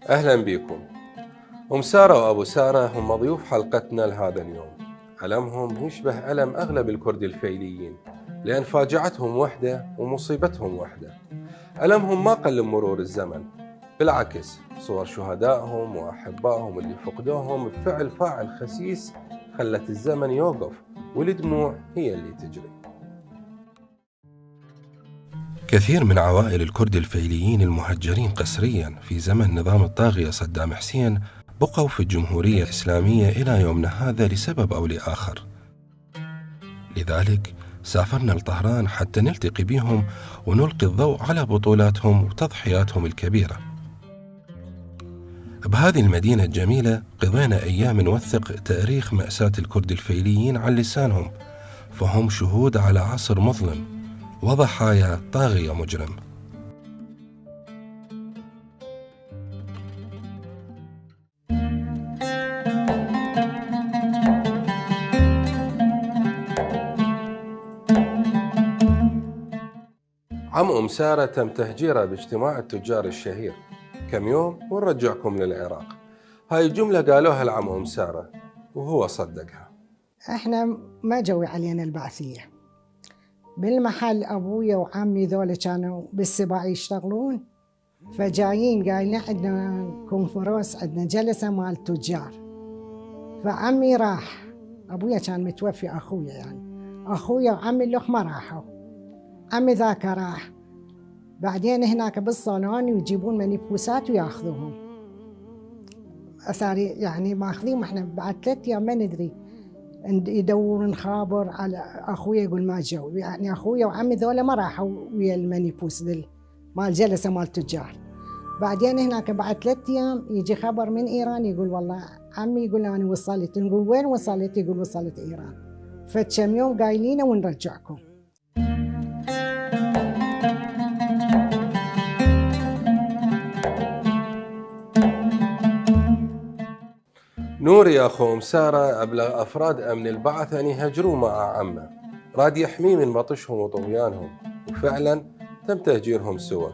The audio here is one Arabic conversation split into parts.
أهلا بكم. أم سارة وأبو سارة هم ضيوف حلقتنا لهذا اليوم. ألمهم يشبه ألم أغلب الكرد الفيليين، لأن فاجعتهم وحدة ومصيبتهم وحدة. ألمهم ما قل مرور الزمن، بالعكس صور شهدائهم وأحبائهم اللي فقدوهم بفعل فاعل خسيس خلت الزمن يوقف والدموع هي اللي تجري. كثير من عوائل الكرد الفيليين المهجرين قسريا في زمن نظام الطاغية صدام حسين بقوا في الجمهورية الإسلامية إلى يومنا هذا لسبب أو لآخر. لذلك سافرنا لطهران حتى نلتقي بهم ونلقي الضوء على بطولاتهم وتضحياتهم الكبيرة. بهذه المدينة الجميلة قضينا أيام نوثق تاريخ مأساة الكرد الفيليين عن لسانهم، فهم شهود على عصر مظلم وضحايا طاغية مجرم. عم أم سارة تم تهجيره باجتماع التجار الشهير. كم يوم ونرجعكم للعراق. هاي الجملة قالوها لعم أم سارة وهو صدقها. احنا ما جوي علينا البعثية بالمحل. أبويا وعمي ذولا كانوا بالسباع يشتغلون، فجايين قايلين عندنا كونفرنس، عندنا جلسة مال تجار. فعمي راح، أبويا كان متوفي أخويا، يعني أخويا وعمي اللخ ما راحوا، عمي ذاك راح. بعدين هناك بالصالون يجيبون منيبوسات وياخذوهم أثاري، يعني ماخذين. احنا بعد 3 أيام ما ندري، يدورون خابر على أخويا يقول ما جو، يعني أخويا وعمي ذولا ما راحوا ويا المنيبوس ذل مال جلسة مال تجار. بعدين هناك بعد 3 أيام يجي خبر من إيران يقول والله عمي يقول أنا وصلت. نقول وين وصلت؟ يقول وصلت إيران. فكم يوم قايلين ونرجعكم. نور يا أخو أم سارة أبلغ أفراد أمن البعث أن يهجروا مع عمه، راد يحميه من بطشهم وطغيانهم، وفعلا تم تهجيرهم سوا.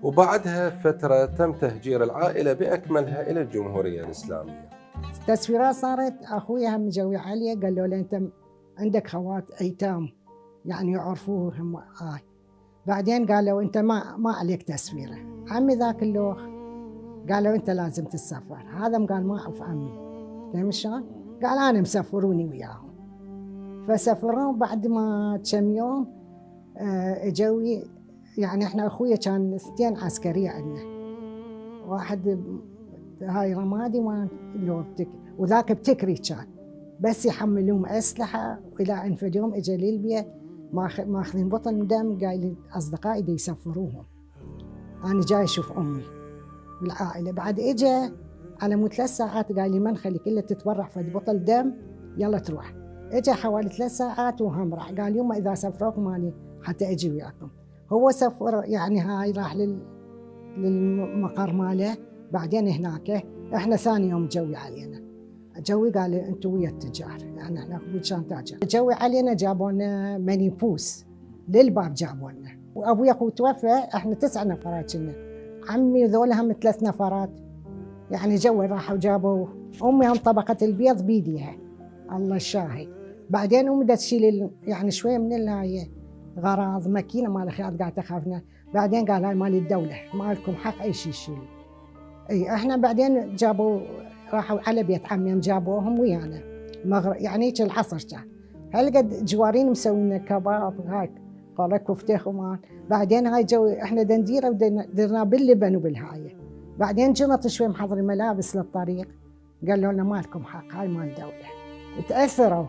وبعدها فترة تم تهجير العائلة بأكملها إلى الجمهورية الإسلامية. التسويرات صارت أخويا هم جوي عليه، قال له أنت عندك خوات أيتام يعني يعرفوهم. بعدين قالوا أنت ما عليك تسويرة. عمي ذاك اللوخ قالوا أنت لازم تسافر. هذا قال ما أعرف عمي، فهم شلون؟ قال أنا مسافروني وياهم. فسافرون. بعد ما كم يوم جوي، يعني احنا أخويا كان 2 عسكرية عندنا، واحد هاي رمادي وذاك بتكري كان، بس يحملون أسلحة. إلى أن في يوم إجا لي البيت ماخذين بطن دم، قايلين أصدقائي دي يسفروهم. أنا جاي أشوف أمي بالعائلة. بعد إجا على مود 3 ساعات قال لي من خليك إلا تتبرع في بطل دم يلا تروح. إجا حوالي 3 ساعات وهم راح. قال يوم إذا سفروكم أنا حتى أجي وياكم. هو سفر، يعني هاي راح للمقر ماله. بعدين هناك إحنا ثاني يوم جوي علينا، جوي قال أنتوا ويا التجار، يعني إحنا كان تاجر. جوي علينا جابوا لنا منيبوس للباب جابوا لنا. وأبويا أخو توفى، إحنا 9 نفرات كنا، عمي ذولا هم 3 نفرات. يعني جوي راحوا جابوا أمي هم طبقة البيض بيديها، الله الشاهد. بعدين أمي تشيل يعني شوية من الهاي غراض ماكينة مال خياط قاعدة تخافنا. بعدين قال هاي مال الدولة، ما لكم حق أي شيء تشيلوا. اي احنا بعدين جابوا راحوا على بيت عمي جابوهم ويانا يعني هيك العصر كان. هالقد جوارين مسوين لنا كباب هاي قال كفتة ومال. بعدين هاي جو احنا دنديره ودرنا باللبن وبالهايه. بعدين جنط شوي محضر ملابس للطريق، قالوا لنا ما لكم حق هاي مال دولة، تأثروا.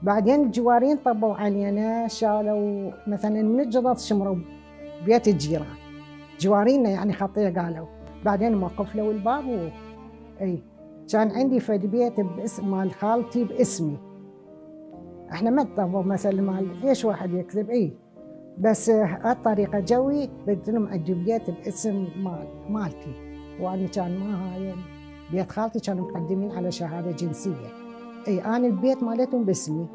بعدين الجوارين طبوا علينا، شالوا مثلا من الجنط شمروا بيت الجيران جوارينا يعني خطيه قالوا. بعدين ما قفلوا الباب اي كان عندي فد بيت باسم مال خالتي باسمي. احنا ما طبوا مثلا مال ايش واحد يكذب بس هالطريقه جوي بدهم عندي بيت باسم مالتي، وانا كان ما هاي بيت خالتي كانوا مقدمين على شهاده جنسيه. انا البيت مالتهم باسمي.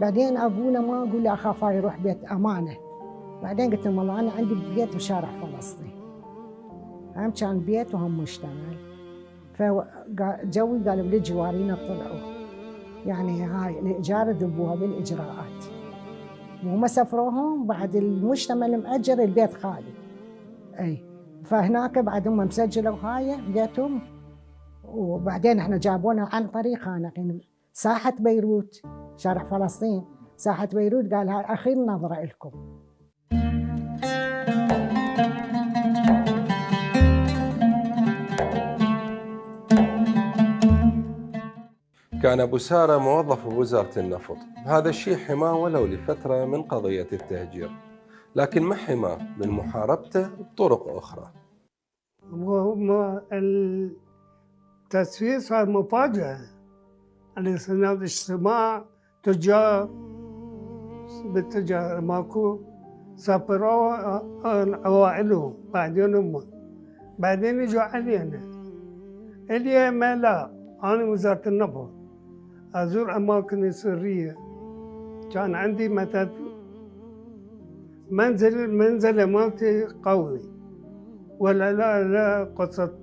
بعدين ابونا ما اقول له اخاف يروح بيت امانه. بعدين قلت لهم والله انا عندي بيت بشارع فلسطين، هم كان بيت وهم مشتغل. فجوي قالوا لي جوارينا طلعوا يعني هاي الايجار ذبوها بالاجراءات، وهم سفروهم بعد المشتمل مأجر البيت خالي. فهناك بعد هم مسجلوا هاي بيتهم. وبعدين احنا جابونا عن طريق يعني ساحة بيروت، شارع فلسطين ساحة بيروت، قال هاي اخير نظرة لكم. كان أبو سارة موظف بوزارة النفط، هذا الشيء حماه ولو لفترة من قضية التهجير، لكن ما حماه من محاربته بطرق أخرى. التسويق صار مفاجأة على سنوات اجتماع تجار بالتجار ماكو، سافروا عوائلهم بعدين اجوا علينا. الي ما لا أنا وزارة النفط أزور أماكن سرية. كان عندي مثلا منزل مالتي قوي، ولا لا قصة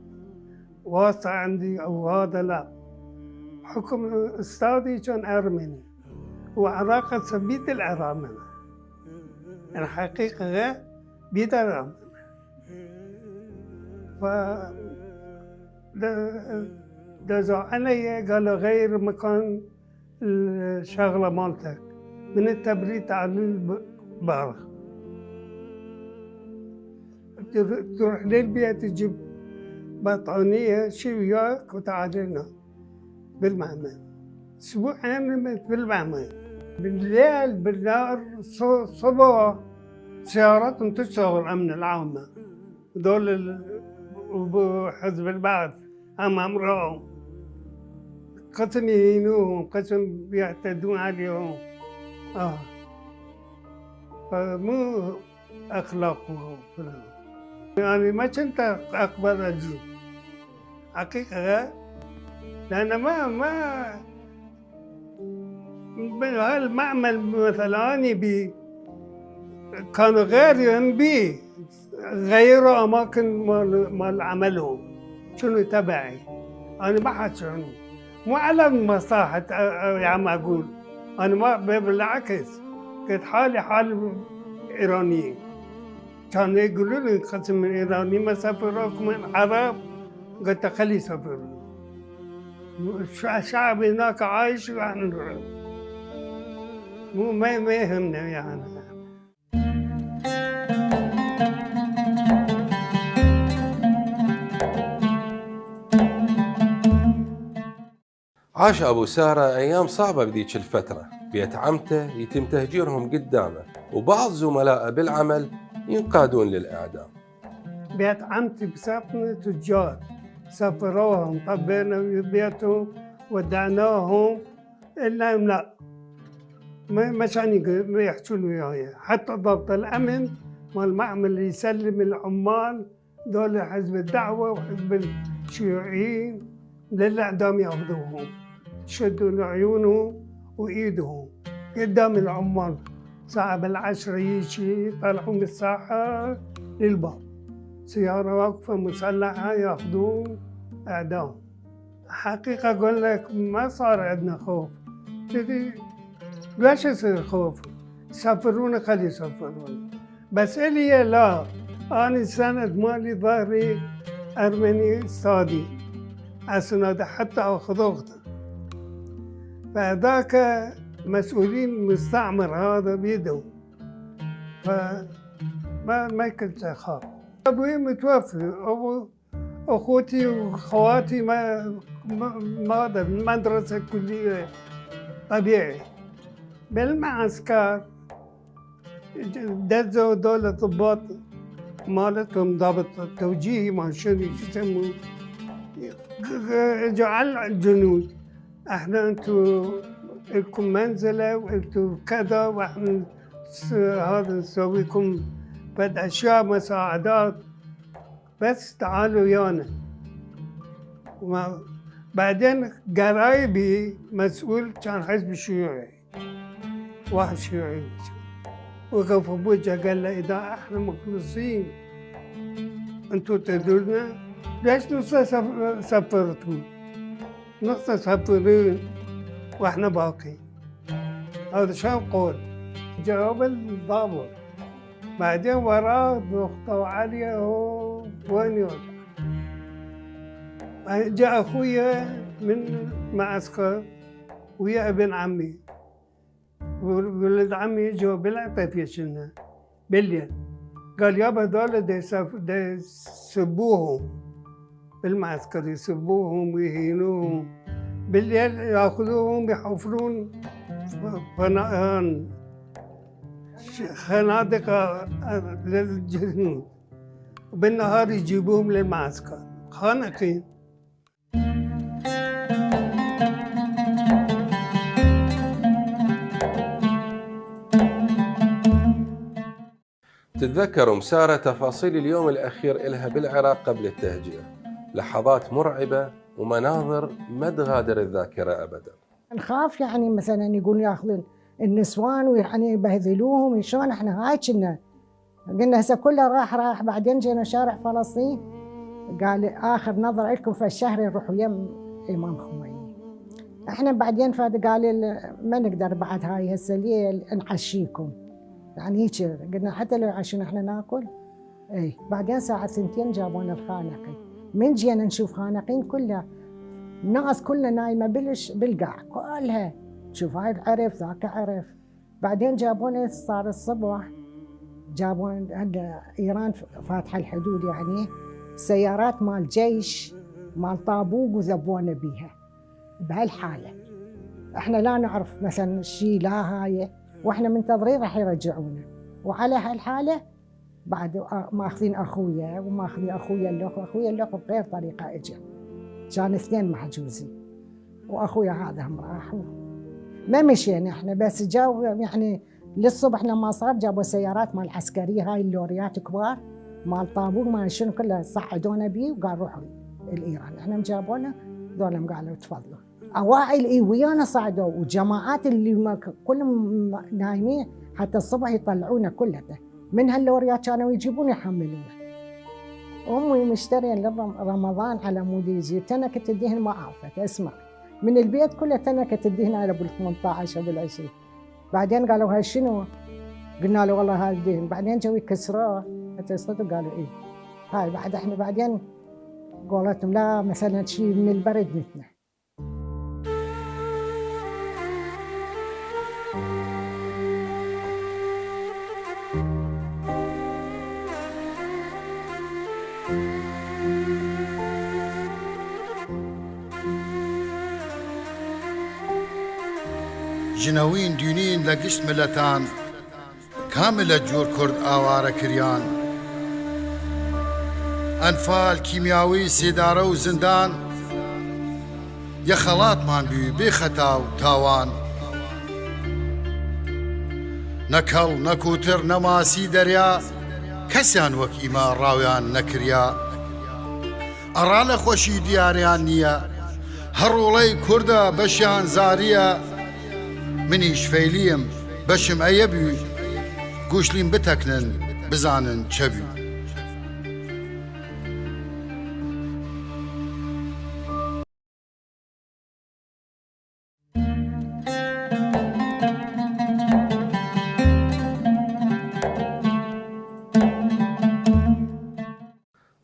واسطة عندي أو هذا لا. حكم أستاذي كان أرمني وعلاقة بيد الأرامنة، الحقيقة غير بيد الأرامنة. دزوا علي قالوا غير مكان الشغلة مالتك من التبريد على البارخ، تروح للبيت تجيب بطانية شي وياك وتعال لنا بالمعمل. أسبوعين بالمعمل، بالليل بالنهار الصبح سيارات تشتغل أمن العامة، دول وحزب البعث أمرهم قسم يهينوهم، قسم يعتدون عليهم. فمو أخلاقهم. يعني ما كنت أقبل أجي حقيقة، لأن ما بهالمعمل مثلا أنا بي كانوا غيرهم بي غيروا أماكن مال عملهم، شنو تبعي أنا ما حد شنو مو على مصلحة يا عم أقول أنا ما بالعكس، كنت حالي حال إيرانيين. كانوا يقولوا لي قسم من إيراني ما سافروكم من عرب، قلت خلي يسافروا، الشعب هناك عايش ونحن نروح، مو ما يهمنا يعني. عاش أبو سارة أيام صعبة بذيك الفترة، بيت عمته يتم تهجيرهم قدامه، وبعض زملائه بالعمل ينقادون للإعدام. بيت عمتي بساطنة تجار سافروهم، طبينا بيتهم ودعناهم، إلا لا ما كانوا يحجون وياي. حتى ضبط الأمن مال المعمل يسلم العمال دول حزب الدعوة وحزب الشيوعيين للإعدام ياخذوهم، يشدوا عيونهم وإيدهم قدام العمال. ساعة بالعشرة يجي يطلعوا من الساحة للباب، سيارة واقفة مسلحة ياخذوه إعدام. حقيقة أقول لك ما صار عندنا خوف، ليش يصير خوف؟ يسافرونا خلي يسافرونا، بس إلي لا، أنا سند مالي ظهري أرمني صادي أسند حتى أخذ أخته. فذاك مسؤولين مستعمر هذا بيده، فما كنت أخاف. أبوي متوفي، أخوتي وأخواتي ما المدرسة كلية طبيعي. بالمعسكر دزوا دول الضباط مالتهم ضابط توجيهي ما شنو يسموه، جعل الجنود احنا انتم لكم منزله وانتم كذا، واحنا هذا نسوي لكم بعد اشياء مساعدات، بس تعالوا ويانا. بعدين قرايبي مسؤول كان حزب الشيوعي، واحد شيوعي وقف بوجهه قال له اذا احنا مخلصين انتم تدرنا ليش نص سفرتوا؟ نص سفرين واحنا باقي. هذا شو قول؟ جواب الضابط. بعدين وراه ضغطوا عليه وين يرجع. جاء اخويا من معسكر ويا ابن عمي، ولد عمي جو بالعطية بالليل، قال يابا هذول يسبوهم بالمعسكر، يسبوهم ويهينوهم، بالليل ياخذوهم يحفرون خنادق للجنود، وبالنهار يجيبوهم للمعسكر خانقين. تتذكر أم سارة تفاصيل اليوم الأخير إلها بالعراق قبل التهجير، لحظات مرعبة ومناظر ما تغادر الذاكرة أبدا. نخاف يعني مثلا يقول ياخذون النسوان ويعني يبهذلوهم، شلون احنا هاي كنا قلنا هسه كله راح. بعدين جينا شارع فلسطين قال اخر نظره لكم في الشهر نروحوا يم امام خميني. احنا بعدين فاد قال ما نقدر بعد هاي هسه الليل نعشيكم، يعني هيك قلنا حتى لو عشان احنا ناكل. اي بعدين ساعه 2 جابونا الخانقين، من جينا نشوف خانقين كلها الناس كلها نايمه بالقاع كلها، شوف هاي عرف ذاك عرف. بعدين جابونا صار الصبح، جابونا ايران فاتحه الحدود يعني سيارات مال جيش مال طابوق وذبونا بيها بهالحاله. احنا لا نعرف مثلا شيء لا هاي، واحنا منتظرين راح يرجعونا، وعلى هالحاله بعد ماخذين اخويا وماخذين اخويا اللخ بغير طريقه اجى، كان 2 محجوزين واخويا هذا هم راحوا. ما مشينا احنا، بس جاوا يعني للصبح لما صار جابوا سيارات مال عسكريه، هاي اللوريات كبار مال طابوق ما شنو كلها صعدونا بيه وقال روحوا الايران. احنا جابونا ذولهم قالوا تفضلوا. اوائل ويانا صعدوا، وجماعات اللي كلهم نايمين حتى الصبح يطلعونا كلها من هاللوريات، كانوا يجيبون يحملونا. امي مشتريه لرمضان على مود يجي تنكه الدهن، ما عرفت اسمع من البيت كله تنكه الدهن على ابو 18 ابو 20. بعدين قالوا هاي شنو؟ قلنا له والله هاي الدهن. بعدين جو يكسروه حتى يصدقوا قالوا ايه هاي. بعد احنا بعدين قولتهم لا مثلا شيء من البرد مثله. جنوين دينين لقشت ملتان كاملة جور كرد آوارة كريان، أنفال كيمياوي سيدارة وزندان، يا خلاط مان بي بخطا وتاوان، نكل نكوتر نماسي دريا كسان وكيما راويان نكريا، أرال خوشي دياريان نيا هرولي كردا بشان زاريا، منيش فيليم بشم أيبي قوشلين بتكنن بزانن شبي.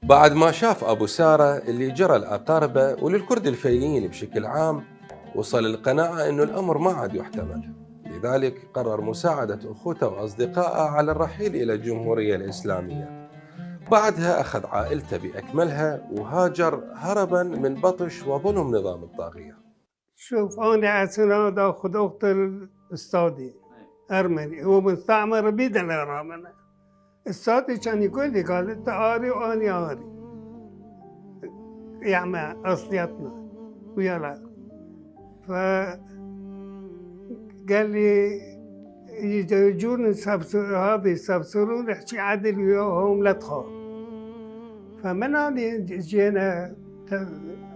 بعد ما شاف أبو سارة اللي جرى الأقاربة وللكرد الفيليين بشكل عام، وصل القناعة أنه الأمر ما عاد يحتمل، لذلك قرر مساعدة أخوته وأصدقائه على الرحيل إلى الجمهورية الإسلامية. بعدها أخذ عائلته بأكملها وهاجر هربا من بطش وظلم نظام الطاغية. شوف أنا عسناد أخذ أخت الأستاذي أرمني، هو مستعمر بيدنا رامنا. الأستاذي كان يقول لي قال أنت آري وأنا آري، يعني أصليتنا ويلا. فقال لي يجون يسبسرون يحكي عدل وياهم لا تخاف. فمن هذه جينا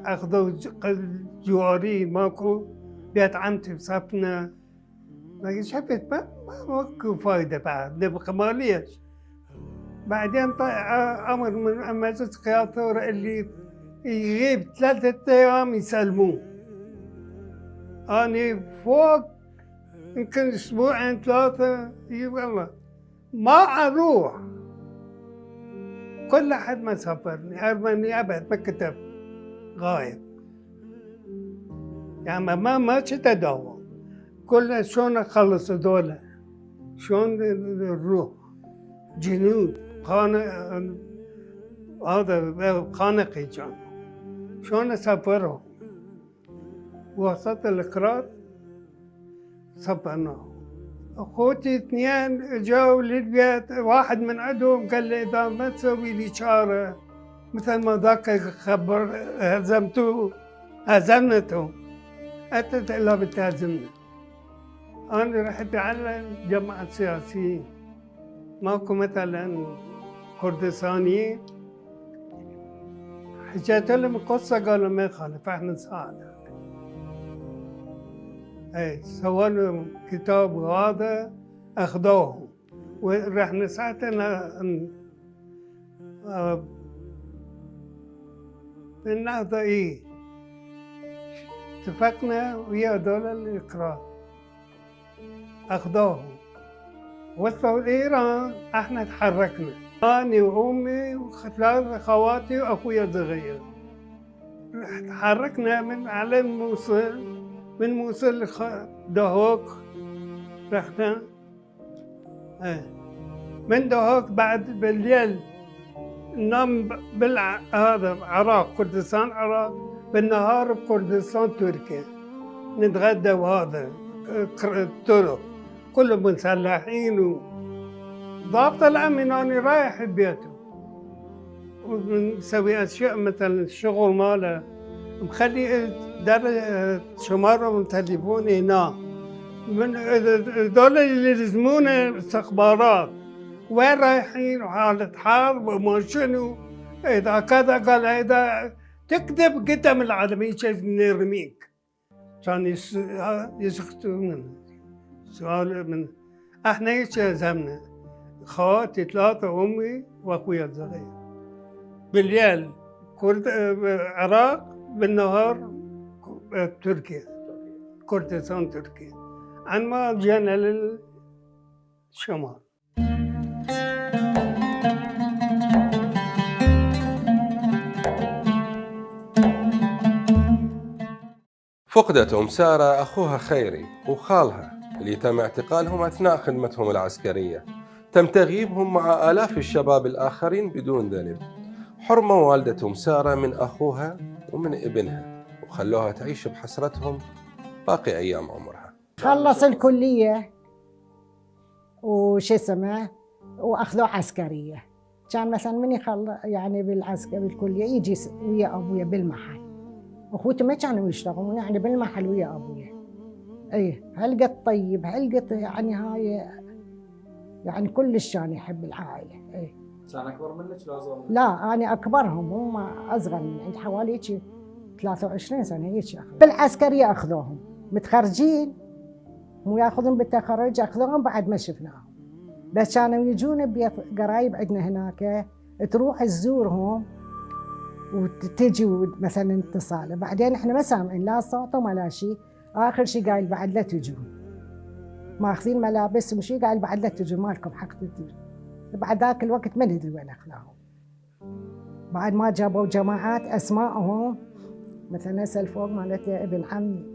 أخذوا جواري ماكو بيت عمتي بصفنا، لكن شفت ماكو فايدة بعد نبقى ماليش. بعدين أمر من مجلس قيادة اللي يغيب 3 أيام يسلموه. أنا فوق يمكن أسبوعين 3 والله ما أروح. كل أحد ما سافرني أرمني أبد ما كتب غايب، يعني ما تداوم. كل شلون أخلص دولة، شلون نروح جنود هذا خانقي كان، شلون أسافرهم. وسط الإقرار سافرناه. أخوتي 2 جاوا للبيت، واحد من عندهم قال لي إذا ما تسوي لي شارة مثل ما ذاك خبر هزمنته أنت إلا بتهزمنا. أنا رحت على الجماعة السياسيين، ماكو مثلا كردستانيين، حكيت لهم قصة قالوا ما يخالف احنا نساعدك. سووا كتاب هذا أخذوه ورحنا ساعتنا بالنهضة اتفقنا ويا دولة الإقرار أخذوه. وصلوا لإيران احنا تحركنا، أنا وأمي و3 خواتي وأخويا الصغير. تحركنا من على الموصل، من موصل دهوك رحنا. من دهوك بعد بالليل ننام هذا عراق كردستان عراق، بالنهار بكردستان تركيا نتغدى. وهذا الطرق كلهم مسلحين. ضابط الأمن أنا رايح بيته ونسوي أشياء مثلا الشغل ماله، مخلي شماره من تليفوني هنا. من دول اللي يلزمونا استخبارات وين رايحين وحالة حرب وما شنو. إذا كذا قال إذا تكذب قدام العالمين شيء نرميك. كان يسكتوا منه. سؤال من احنا ايش لازمنا؟ خواتي 3 وامي واخويا الصغير. بالليل عراق، بالنهار تركيا كردستان تركيا. عن ما جينا للشمال. فقدت أم سارة أخوها خيري وخالها اللي تم اعتقالهم أثناء خدمتهم العسكرية. تم تغييبهم مع آلاف الشباب الآخرين بدون ذنب. حرموا والدة أم سارة من أخوها ومن ابنها وخلوها تعيش بحسرتهم باقي أيام عمرها. خلص الكلية وش اسمه وأخذوه عسكرية. كان مثلا من يخلص يعني بالعسكر بالكلية يجي ويا أبويا بالمحل. أخوته ما كانوا يشتغلون يعني بالمحل ويا أبويا. هلقت طيب، هلقت يعني هاي يعني كلش كان يحب العائلة. كان أكبر منك ولا أصغر منك؟ لا أنا أكبرهم، هم أصغر مني، عندي حوالي 23 سنة هيك. بالعسكرية أخذوهم متخرجين، مو ياخذون بالتخرج، أخذوهم بعد ما شفناهم. بس كانوا يجون بيت قرايب عندنا هناك، تروح تزورهم وتجي مثلا اتصال. بعدين احنا ما سامعين لا صوتهم ولا شيء. آخر شيء قايل بعد لا تجون، ماخذين ملابسهم وشي، قايل بعد لا تجون، مالكم حق تجون. بعد ذاك الوقت ما ندري وين أخذوهم. بعد ما جابوا جماعات أسمائهم مثلا هسه الفوق مالت ابن عم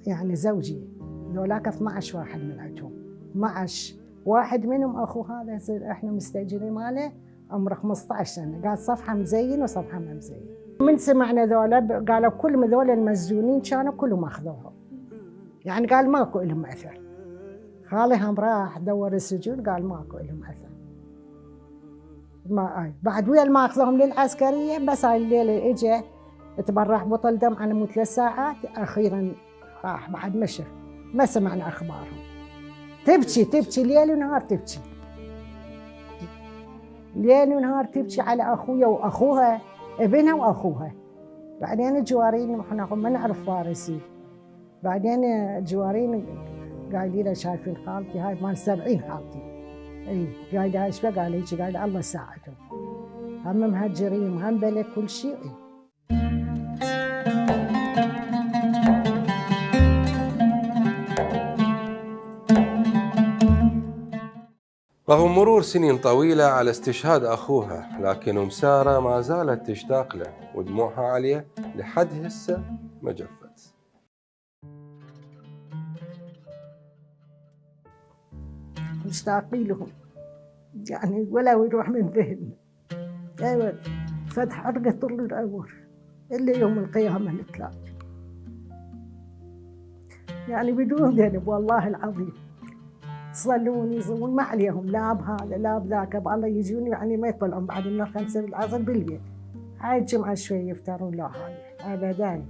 يعني زوجي ذولاك 12 واحد من عندهم، 12 واحد منهم اخو هذا يصير احنا مستاجرين ماله عمره 15 سنه، قال صفحه مزين وصفحه ما مزين. من سمعنا ذولا قالوا كل ذولا المسجونين كانوا كلهم اخذوهم، يعني قال ماكو لهم اثر. خالي هم راح دور السجون قال ماكو لهم اثر. ما بعد ويا ما اخذوهم للعسكريه، بس هاي الليله اجى تبرح بطل دم على مود 3 ساعات، اخيرا راح بعد مشى، ما سمعنا اخبارهم. تبكي ليل ونهار تبكي، ليل ونهار تبكي على اخويا واخوها، ابنها واخوها. بعدين الجوارين احنا ما نعرف فارسي، بعدين الجوارين قايلين لها شايفين خالتي هاي مال 70 خالتي، اي قايله ايش بقى؟ قال هيك، قايله الله يساعدهم، هم مهجرين هم بلد كل شيء. رغم مرور سنين طويلة على استشهاد أخوها، لكن أم سارة ما زالت تشتاق له، ودموعها عليه لحد هسه ما جفت. مشتاقين لهم يعني ولا يروح من ذهننا. ايوه فتح عرقة طول العمر الا يوم القيامة نتلاقى، يعني بدون ذنب والله العظيم. يصلون يصومون ما عليهم لا بهذا لا بذاك، بالله يجون يعني ما يطلعون بعد من 5 العصر بالبيت، هاي الجمعة شوي يفترون لا هاي ابدا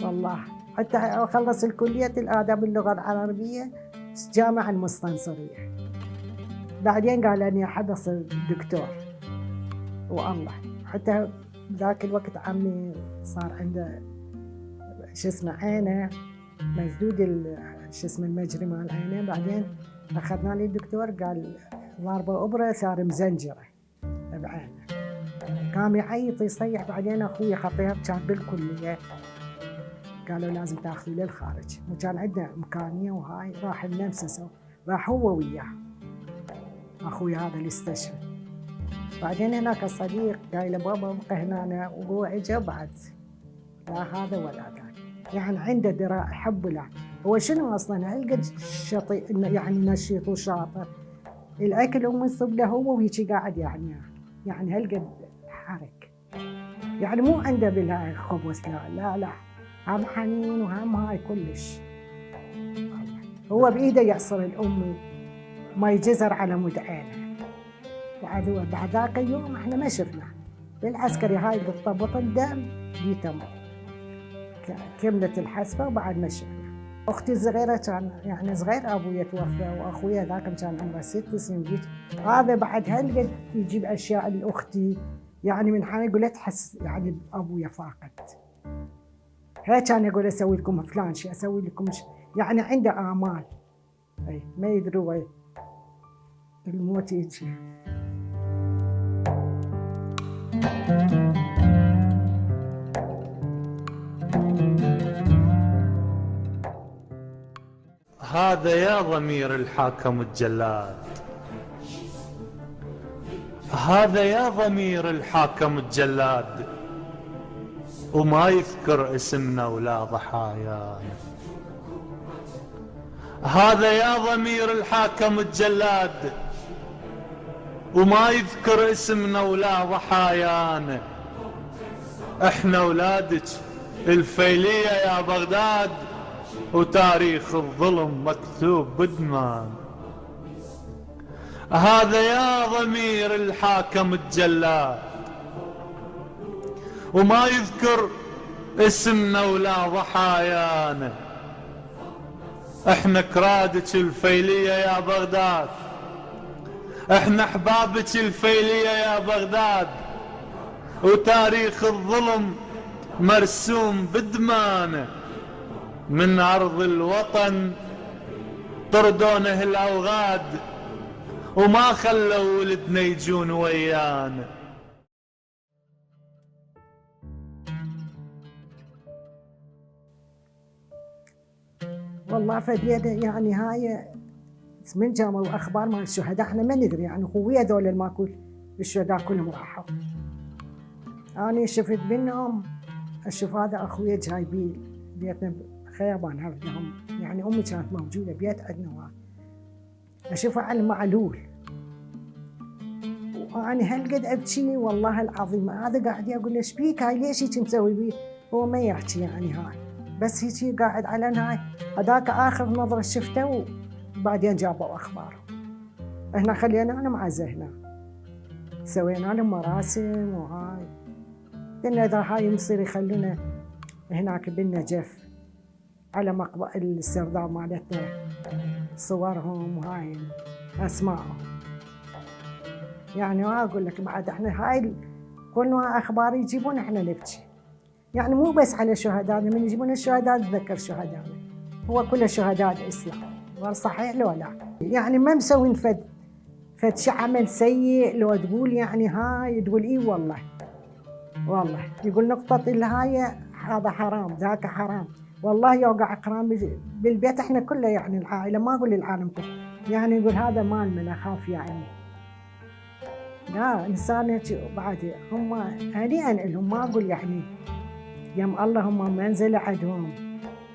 والله. حتى اخلص الكلية الآداب اللغة العربية جامعة المستنصرية، بعدين قال اني احب اصير دكتور، والله حتى ذاك الوقت عمي صار عنده شو اسمه عينه مسدود شو اسمه المجري مال عينه، بعدين اخذنا لي الدكتور قال ضاربه ابره صار مزنجره بعينه، قام يعيط يصيح. بعدين اخوي خطيب كان بالكليه قالوا لازم تاخذيه للخارج، وكان عندنا امكانيه وهاي، راح النمسا راح هو وياه اخوي هذا اللي استشهد. بعدين هناك الصديق قال له بابا ابقى هنا، وهو اجى بعد لا هذا ولا ذاك، يعني عنده دراء حب له. هو شنو اصلا هالقد شطي يعني نشيط وشاطر، الاكل ومنصب له هو وهيك قاعد يعني هالقد حرك، يعني مو عنده بالهاي خبز لا هم حنين وهم هاي كلش. هو بايده يعصر الام ما يجزر على مود عينه. بعد ذاك اليوم احنا ما شفنا بالعسكري هاي بطل دم بيتم كملت الحسبه وبعد ما شفنا. اختي الصغيره كان يعني صغير ابويا توفى، واخويا ذاك كان عمره 6 سنين، هذا بعد هالقد يجيب اشياء لاختي، يعني من حين يقول تحس يعني ابويا فاقد. هيك كان يقول اسوي لكم فلان شيء، اسوي لكم شيء، يعني عنده امال. اي ما يدروا الموت يجي. هذا يا ضمير الحاكم الجلاد، هذا يا ضمير الحاكم الجلاد، وما يذكر اسمنا ولا ضحايانا. هذا يا ضمير الحاكم الجلاد، وما يذكر اسمنا ولا ضحايانا. احنا اولادك الفيلية يا بغداد، وتاريخ الظلم مكتوب بدمان. هذا يا ضمير الحاكم الجلاد، وما يذكر اسمنا ولا ضحايانا. احنا كرادك الفيلية يا بغداد، احنا احبابك الفيلية يا بغداد، وتاريخ الظلم مرسوم بدمانه. من أرض الوطن طردونه الأوغاد، وما خلوا ولدنا يجون ويانا. والله فدينا يعني هاي من جامعوا اخبار مال الشهداء، احنا ما ندري يعني هو هذول الماكو الشهداء كلهم راحوا. انا شفت منهم اشوف هذا اخويا جايبين بيتنا خيابان هردهم يعني أمي كانت موجودة بيت عندنا أشوفها على المعلول، وأنا هالقد أبكي والله العظيم. هذا قاعد أقول له إيش بيك هاي، ليش هيك مسوي بيه؟ هو ما يحكي يعني هاي، بس هيك قاعد على هاي. هذاك آخر نظرة شفته، وبعدين جابوا أخباره. إحنا خلينا أنا مع زهنة، سوينا لهم مراسم وهاي. قلنا إذا هاي مصير يخلونا هناك بالنجف على مقبرة السرداب مالتنا صورهم وهاي أسمائهم. يعني ما أقول لك بعد إحنا هاي كل أخبار يجيبون إحنا نبكي. يعني مو بس على شهدائنا، من يجيبون الشهداء نتذكر شهدائنا. هو كل شهداء الإسلام، صحيح لو لا؟ يعني ما مسوين فد شي عمل سيء لو تقول يعني هاي تقول إيه والله يقول نقطة الهاي هذا حرام ذاك حرام. والله يوقع حرام بالبيت احنا كله، يعني العائلة ما أقول العالم كله، يعني يقول هذا مال من أخاف يعني. لا إنسان بعد هم هنيئا لهم، ما أقول يعني يم الله هم منزل عندهم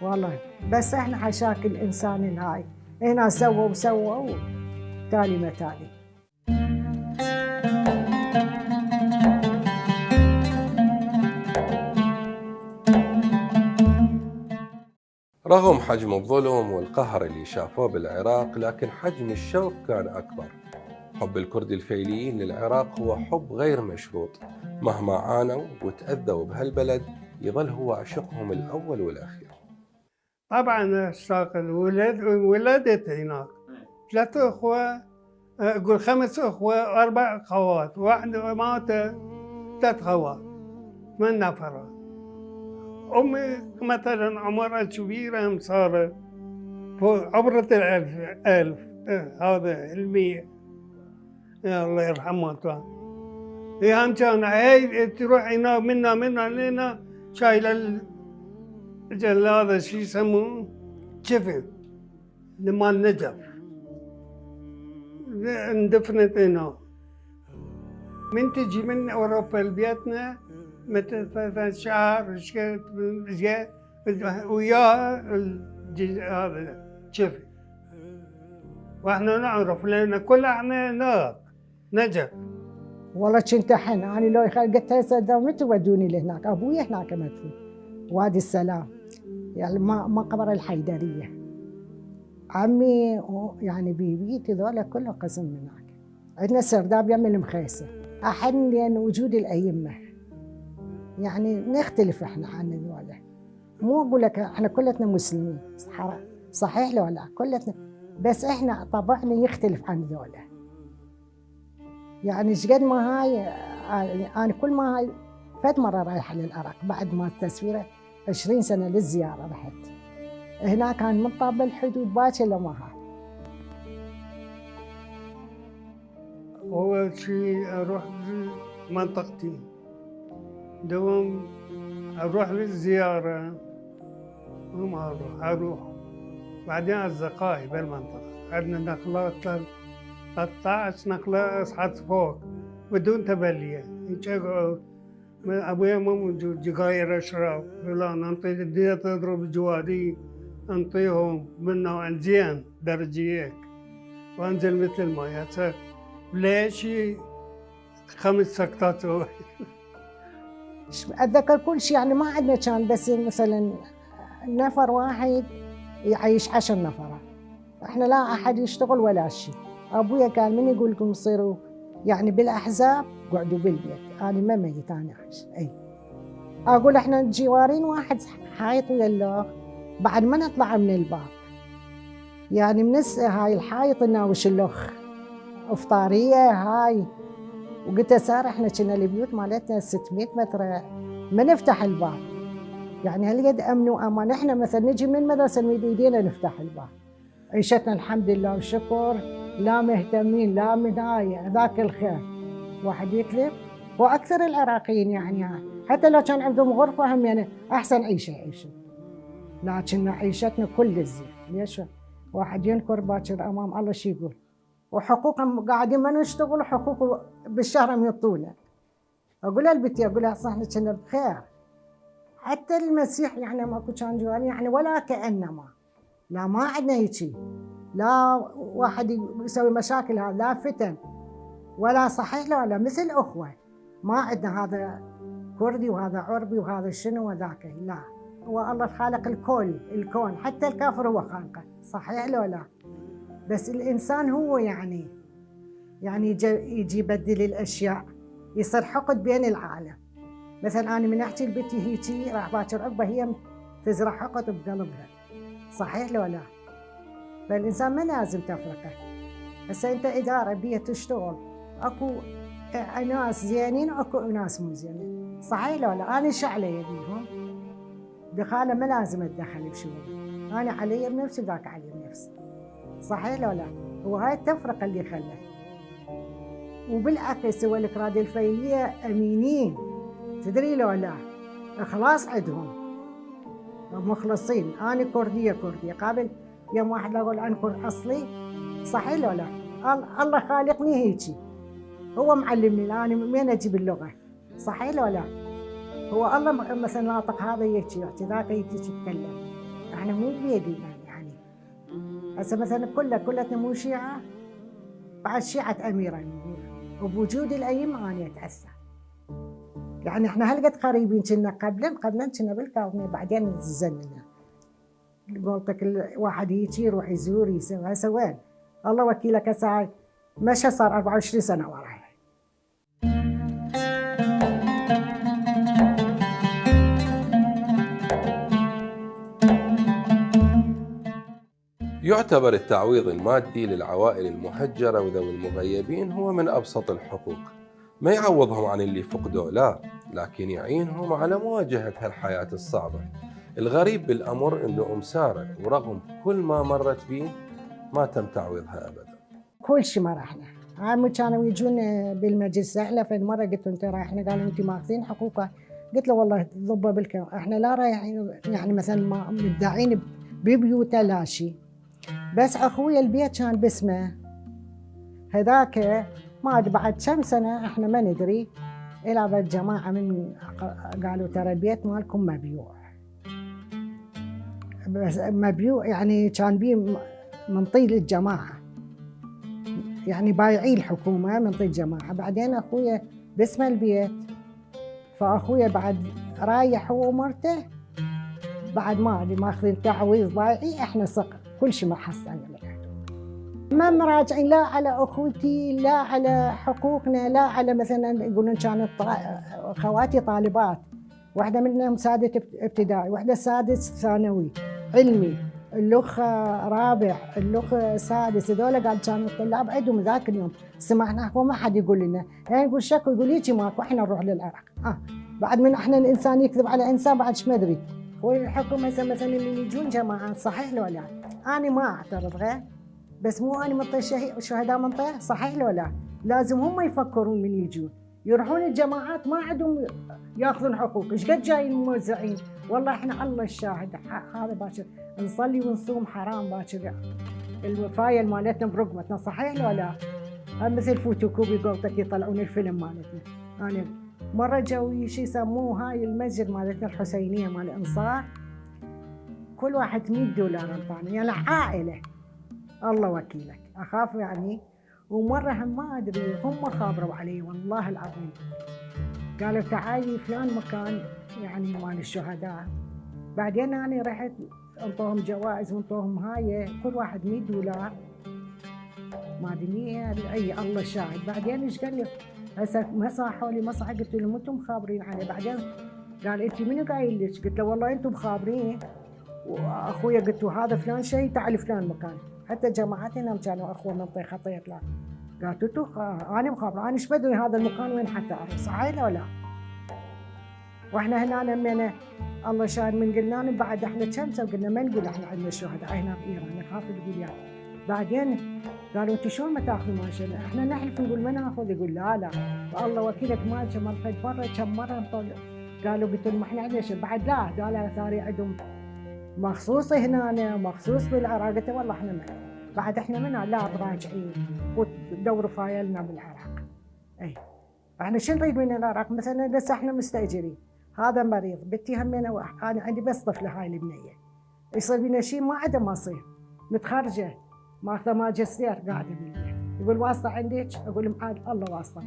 والله، بس احنا حشاك الإنسان الهاي هنا سووا تالي ما تالي. رغم حجم الظلم والقهر اللي شافوه بالعراق، لكن حجم الشوق كان أكبر. حب الكرد الفيليين للعراق هو حب غير مشروط، مهما عانوا وتأذوا بهالبلد يظل هو عشقهم الأول والأخير. طبعا اشتاق ولدت هناك 3 أخوة، أقول 5 أخوة 4 خوات، واحد مات 3 خوات 8 نفرات. أمي مثلا عمرها كبيرة، صارت عبرة 1000 هذا 100. يا الله يرحمها. كان هي هم كان هي تروح هنا منا لنا شايله هذا شو يسموه كفن مال نجف، اندفنت هنا. من تجي من اوروبا لبيتنا مثلا شهر جاء وياها هذا كفن، واحنا نعرف لان كلنا احنا هناك نجف. والله كنت أحن أنا لو قلت هسه متى ودوني لهناك، أبوي هناك مدفون وادي السلام، يعني مقبرة الحيدرية. عمي يعني بيبيتي ذولا كله قسم من هناك. عندنا سرداب يم المخيسة. أحن لأن وجود الأئمة، يعني نختلف إحنا عن ذولا. مو أقول لك إحنا كلتنا مسلمين صحيح لو لا كلتنا، بس إحنا طبعنا يختلف عن ذولا. يعني شقد ما هاي أنا كل ما هاي فات مرة رايحة للعراق بعد ما التسويرة 20 سنة للزيارة رحت هناك، كان من طاب الحدود باكر لما هاي. أول شيء أروح لمنطقتي، دوم أروح للزيارة وما أروح بعدين أصدقائي بالمنطقة. عندنا نقلات 13 نقلة أصعد فوق بدون تبلية، يقعد أبويا ما موجود، جقاير أشرب فلان أنطي الدنيا تضرب جواري أنطيهم من نوع زين درجيك وأنزل مثل الماء. ليش 5 سكتات أتذكر كل شيء، يعني ما عندنا كان بس مثلا نفر واحد يعيش 10 نفر، احنا لا أحد يشتغل ولا شيء. أبويا كان من يقول لكم صيروا يعني بالأحزاب قعدوا بالبيت، أنا ما ميت أنا عايش. أي أقول إحنا جوارين واحد حايط ويا اللوخ، بعد ما نطلع من الباب يعني من هاي الحايط ناوش اللوخ إفطارية هاي. وقلت صار إحنا كنا البيوت مالتنا 600 متر ما نفتح الباب، يعني هالقد أمن وأمان. إحنا مثلا نجي من المدرسة نمد إيدينا نفتح الباب. عيشتنا الحمد لله والشكر، لا مهتمين لا من هاي ذاك الخير. واحد يكذب وأكثر العراقيين يعني حتى لو كان عندهم غرفة هم يعني أحسن عيشة يعيشوا، لكن عيشتنا كل الزين. ليش واحد ينكر باكر أمام الله شو يقول؟ وحقوقهم قاعدين ما نشتغل، حقوق بالشهر هم يعطونا. أقول لها البنت أقول لها صح كنا بخير. حتى المسيح يعني ماكو كان جواني يعني ولا كأنما لا ما عندنا هيجي، لا واحد يسوي مشاكل، هذا لا فتن ولا صحيح لا مثل أخوة. ما عندنا هذا كردي وهذا عربي وهذا شنو وذاك، لا. هو الله خالق الكون، حتى الكافر هو خالقه، صحيح لو لا؟ بس الإنسان هو يعني يجي يبدل الأشياء، يصير حقد بين العالم. مثلا أنا من أحكي لبنتي هيجي راح باكر عقبة هي تزرع حقد بقلبها، صحيح لو لا؟ فالإنسان ما لازم تفرقه. هسه أنت إدارة بيها تشتغل، أكو ناس زينين وأكو ناس مو زينين، صحيح لو لا؟ أنا شو علي بيهم؟ دخالة ما لازم أتدخل بشغلي، أنا علي بنفسي وذاك علي بنفسي، صحيح لو لا؟ هو هاي التفرقة اللي خلت. وبالعكس هو الكراد الفيلية أمينين، تدري لو لا؟ إخلاص عندهم، مخلصين. أنا كردية قابل يوم واحد أقول أنا كرد أصلي، صحيح لو لا؟ الله خالقني هيجي، هو معلمني أنا من أجيب اللغة، صحيح لو لا؟ هو الله مثلا ناطق هذا يحكي ذاك يتكلم، احنا مو بيدينا يعني. هسه مثلا كلتنا مو شيعة، بعد شيعة أميرة وبوجود الأئمة أنا أتأثر. يعني احنا هلقد قريبين كنا قبلا كنا بالكاظمية، بعدين نزلنا. قلتك الواحد يجي يروح يزور يسوي، هسه وين؟ الله وكيلك هسه مشى صار 24 سنة وراي. يعتبر التعويض المادي للعوائل المهجرة وذوي المغيبين هو من أبسط الحقوق، ما يعوضهم عن اللي فقدوا لا، لكن يعينهم على مواجهة هالحياة الصعبة. الغريب بالأمر أنه سارة ورغم كل ما مرت به ما تم تعويضها أبدا. كل شيء ما رحنا، عام كانوا يجون بالمجلس احنا في مرة قلت له انت رايحين، قالوا انت ماخذين حقوقها، قلت له والله ضبه بالكلام، احنا لا رايحين يعني مثلا ما مدعين ببيوته لا شيء، بس اخويا البيت كان باسمه هذاك، ما ادري بعد كم سنه احنا ما ندري، الى بعد جماعه من قالوا ترى البيت مالكم مبيوع، بس مبيوع يعني كان بيه من طيل الجماعه، يعني بايعي الحكومه من طيل الجماعه. بعدين اخويا باسم البيت، فاخويا بعد رايح هو ومرته، بعد ما ادري ماخذين تعويض ضايعي، احنا كل شيء ما حصلنا منه، ما مراجعين لا على اخوتي لا على حقوقنا، لا على مثلا يقولون كانت خواتي طالبات، واحده منهم سادة ابتدائي، واحده سادس ثانوي علمي، الاخ رابع، الاخ سادس، هذول قال كانوا الطلاب عندهم ذاك اليوم سمعنا وما حد يقول لنا، يعني يقول شكو يقول هيجي ماكو احنا نروح للعراق. بعد من احنا الانسان يكذب على انسان بعد ايش ما ادري. والحكومه مثلا اللي يجون جماعه، صحيح لو لا؟ انا ما اعترض غير، بس مو انا منطي شهداء منطقه، صحيح لو لا؟ لازم هم يفكرون من يجون يروحون الجماعات ما عندهم ياخذون حقوق، ايش قد جايين موزعين، والله احنا الله الشاهد هذا باكر نصلي ونصوم حرام باكر الوفايه مالتنا برقبتنا، صحيح لو لا؟ مثل فوتوكوبي قولتك يطلعون الفيلم مالتنا. انا مره جو شي يسموه هاي المسجد مالتنا الحسينيه مال الانصار، كل واحد $100 انطاني، يعني عائله الله وكيلك اخاف يعني. ومره هم ما ادري هم خابروا علي والله العظيم، قالوا تعالي فلان مكان يعني مال الشهداء، بعدين انا رحت انطوهم جوائز وانطوهم هاي كل واحد $100 ما ادري اي الله شاهد. بعدين ايش قال لي هسه ما صاحوا لي مصحى، قلت لهم انتم مخابرين علي، بعدين قال انت منو قايل لك؟ قلت له والله انتم مخابرين، واخويا قلت له هذا فلان شيء تعال فلان مكان، حتى جماعتنا كانوا اخوه منطقه خطيط لا، قالت انتم انا مخابره، انا ايش بدري هذا المكان وين حتى اعرف، صحيح ولا لا؟ واحنا هنا لما الله شاهد من قلنا بعد احنا كم سنه قلنا ما نقول احنا عندنا شهداء هنا بايران، نخاف نقول يعني. بعدين قالوا انتم شلون ما تاخذوا ماشي؟ احنا نحلف نقول ما ناخذ، يقول لا لا والله وكيلك ما مرت برا كم مره قالوا قلت لهم احنا عندنا بعد لا، قالوا ثاني عندهم مخصوص هنا مخصوص بالعراق، قلت والله احنا ما بعد احنا منا لا براجعين ودوروا فايلنا بالعراق. اي احنا شو نريد من العراق؟ مثلا لسه احنا مستاجرين، هذا مريض بنتي همينه، انا عندي بس طفله هاي البنيه يصير بينا شيء ما عدا ما يصير. متخرجه ماخذه ماجستير قاعده بالبيت، يقول واسطه عندك؟ اقول معاد الله واسطه.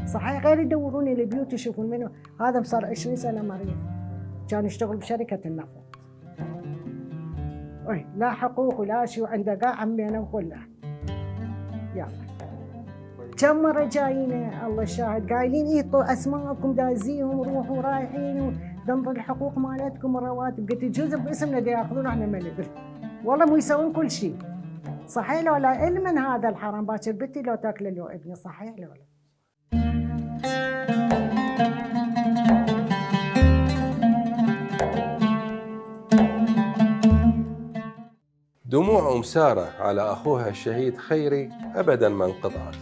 صحيح غير يدوروني البيوت يشوفون منه، هذا صار 20 سنه مريض، كان يشتغل بشركه النفط. لا حقوق ولا شيء، وعنده قاع عمينا وكله. يلا كم مرة جايين الله الشاهد قايلين ايه اسماءكم دازيهم روحوا رايحين ودنظر الحقوق مالتكم والرواتب، قلت يجوز باسمنا دا ياخذون احنا ما ندري. والله مو يسوون كل شيء. صحيح لو لا علما هذا الحرام باكر بنتي لو تاكله لو ابني، صحيح لو لا؟ دموع أم سارة على أخوها الشهيد خيري أبداً ما انقطعت.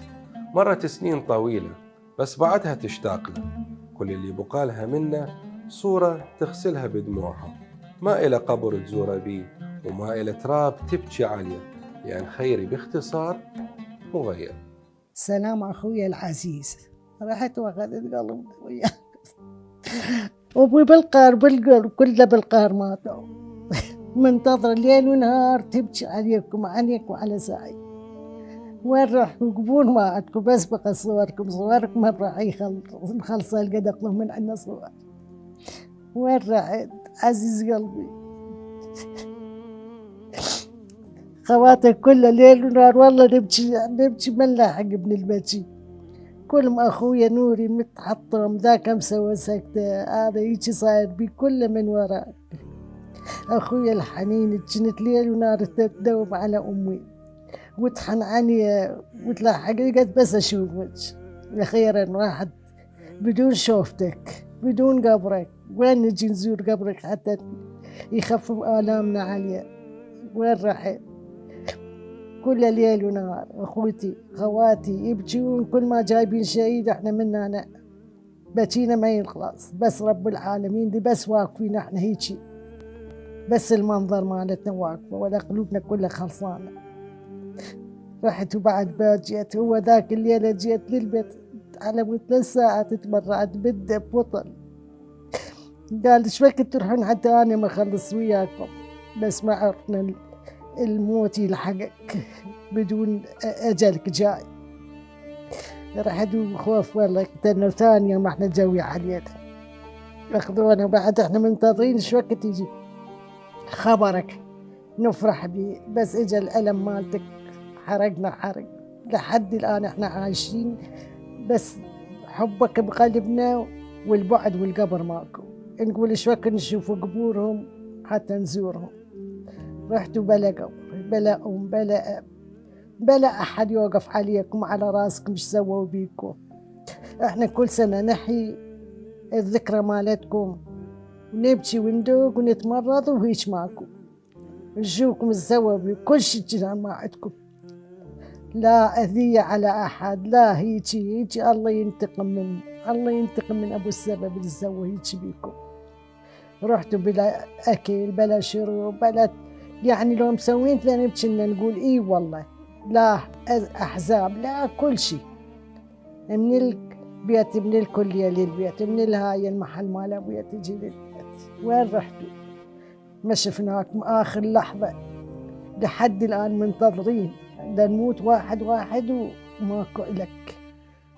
مرت سنين طويلة بس بعدها تشتاق له. كل اللي بقالها منه صورة تغسلها بدموعها، ما إلى قبر تزور بيه وما إلى تراب تبكي عليه، لأن خيري باختصار مغير. سلام أخوي العزيز، رحت وأخذت قلبي وياك وأبوي بالقهر بالقلب كله بالقهر ماتوا. منتظر ليل ونهار تبكي عليكم وعليك وعلى سعيد. وين راحوا قبور ما عندكم، بس بقى صوركم من راح نخلص القد اطلب من عندنا صور. وين راحت عزيز قلبي؟ خواتك كله ليل ونهار والله نبكي ما نلاحق ابن البكي. كل ما اخويا نوري متحطم ذاك مسوى سكته، هذا هيجي صاير بي كله من وراك. اخويا الحنين كنت ليل ونهار تدوم على امي وتحن عني وتلاحق قد بس اشوفك. اخيرا واحد بدون شوفتك بدون قبرك، وين نجي نزور قبرك حتى يخفف آلامنا عليه؟ وين رحت؟ كل ليل ونهار اخوتي خواتي يبكون كل ما جايبين شهيد احنا منا أنا بكينا ما يخلص. بس رب العالمين دي بس واقفين احنا هيجي، بس المنظر مالتنا واقفه ولا قلوبنا كلها خلصانه. رحت وبعد جيت، هو ذاك الليله جيت للبيت على مود 3 ساعات تبرعت بده ببطل. قال ايش وقت تروحون حتى انا ما اخلص وياكم؟ بس ما عرفنا الموت يلحقك بدون اجلك جاي. رحت وخوف والله قتلنا ثانيه ما احنا جوي علينا. اخذونا بعد احنا منتظرين ايش وقت يجي خبرك نفرح بيه، بس اجى الألم مالتك حرقنا حرق. لحد الآن احنا عايشين بس حبك بقلبنا والبعد والقبر ماكو. نقول ايش وقت نشوف قبورهم حتى نزورهم. رحتوا بلا قبر بلا أم بلا أب بلا أحد يوقف عليكم على راسكم ايش سووا بيكم. احنا كل سنة نحيي الذكرى مالتكم ونبكي وندوق ونتمرض وهيش ماكو. نشوفكم تسووا بكل شيء كذا ما عندكم، لا أذية على أحد، لا هيجي الله ينتقم من أبو السبب اللي سوى هيجي بيكم. رحتوا بلا أكل بلا شرب بلا، يعني لو مسوين ثاني بكنا نقول إيه والله. لا أحزاب لا كل شيء، من البيت من الكلية للبيت، من الهاي المحل مال أبويا تجي للبيت. وين رحتوا؟ ما شفناكم آخر لحظة، لحد الآن منتظرين لنموت واحد وماكو إلك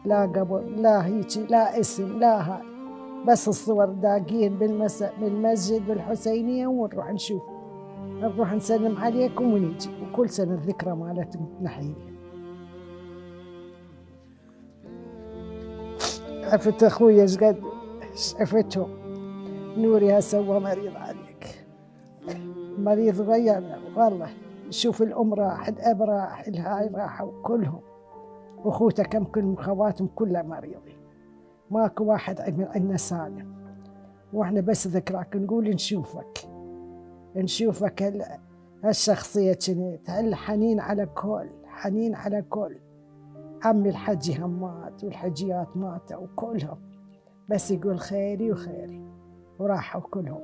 لا قبر لا هيجي لا اسم لا هاي، بس الصور داقين بالمساء بالمسجد بالحسينية ونروح نشوف، نروح نسلم عليكم ونيجي. وكل سنة الذكرى مالتكم نحييها. عفت أخويا ايش قد عفتهم. نوري سوى مريض عليك، مريض غيرنا والله. شوف الأم راح الأب راح الهاي راحوا كلهم، أخوته كم كل خواتهم كلها مريضين، ماكو واحد عندنا سالم. وإحنا بس ذكراك نقول نشوفك هالشخصية كنت هالحنين على كل حنين على كل. عمي الحجي هم مات والحجيات ماتوا وكلهم، بس يقول خيري وخيري وراحوا كلهم.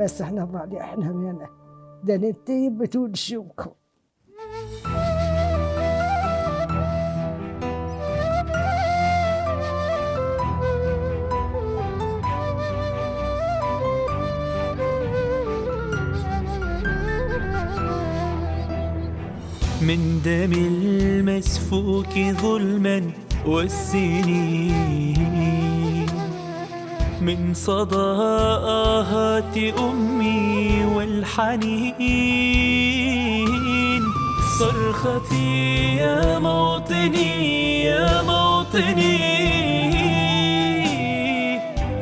بس احنا ضالي احنا هنا ده ننتهي بدون نشوفكم. من دم المسفوك ظلما والسنين، من صدى آهات أمي والحنين، صرختي يا موطني يا موطني،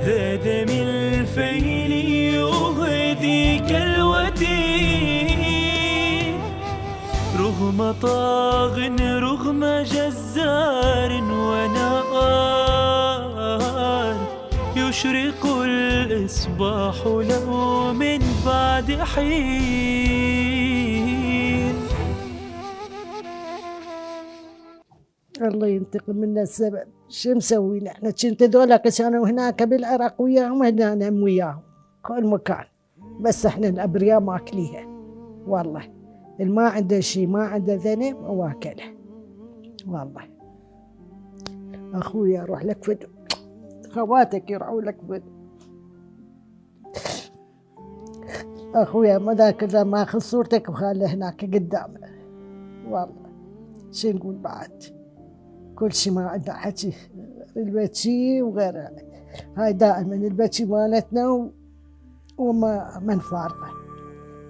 ذا دم الفيل يهديك الوتين، رغم طاغ رغم جزار ونار، يشرق الإصباح له من بعد حين. الله ينتقم منا السبب. شو مسوي نحن؟ كنت دولة كانوا هناك بالعراق وياهم هنا نم وياهم كل مكان، بس احنا الابرياء ماكليها والله. اللي ما عنده شيء ما عنده ذنب واكله والله. اخويا اروح لك فدو، خواتك يروحوا لك فدو. اخويا ما ذاك اذا ما اخذ صورتك وخاله هناك قدامه والله. شو نقول بعد؟ كل شيء ما عندنا حكي، البكي وغيره. هاي دائما البكي مالتنا وما نفارقه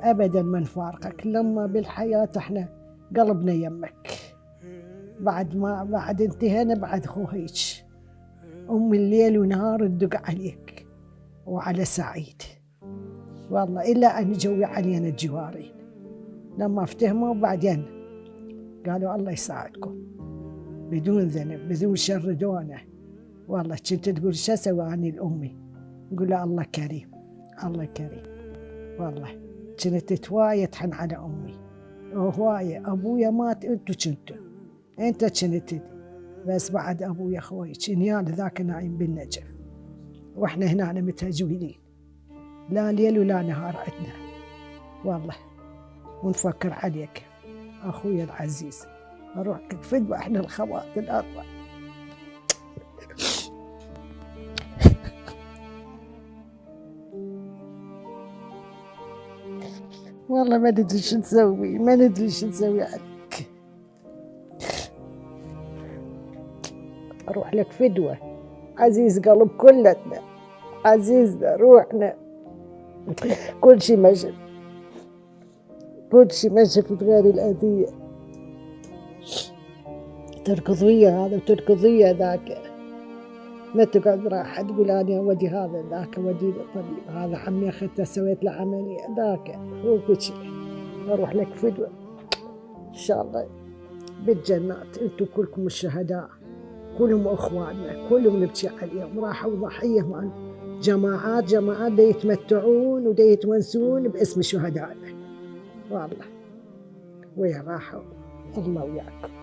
ابدا، ما نفارقك لما بالحياه احنا قلبنا يمك. بعد انتهينا بعد خو هيك ام الليل ونهار تدق عليك وعلى سعيد والله، الا ان جوي علينا الجوارين لما افتهموا بعدين قالوا الله يساعدكم بدون ذنب بدون شر دونا. والله كنت تقول شو اسوي عني الامي، نقول له الله كريم الله كريم والله. كنت توايا تحن على امي وهوايه. ابويا مات انت كنت بس بعد ابويا خويك نيال ذاك نايم بالنجف، واحنا هنا متهجوين لا ليل ولا نهار عندنا والله، ونفكر عليك اخويا العزيز. اروح فدوى احنا الخوات الاربع. والله ما ندري شو نسوي، ما ندري شو نسوي عليك. اروح لك فدوى عزيز قلب كلتنا، عزيزنا روحنا. كل شي ما شفت، كل شي ما شفت غير الأذية. تركض ويا هذا وتركض ويا ذاك، ما تقعد راحة تقول أنا ودي هذا ذاك ودي الطبيب، هذا عمي أخذته سويت له عملية ذاك هو كل شي. أروح لك فدوى إن شاء الله بالجنات. أنتم كلكم الشهداء، كلهم أخواننا، كلهم نبكي عليهم. راحوا ضحية مع جماعات دا يتمتعون ودا يتونسون باسم شهدائنا والله. ويا راحوا الله وياكم.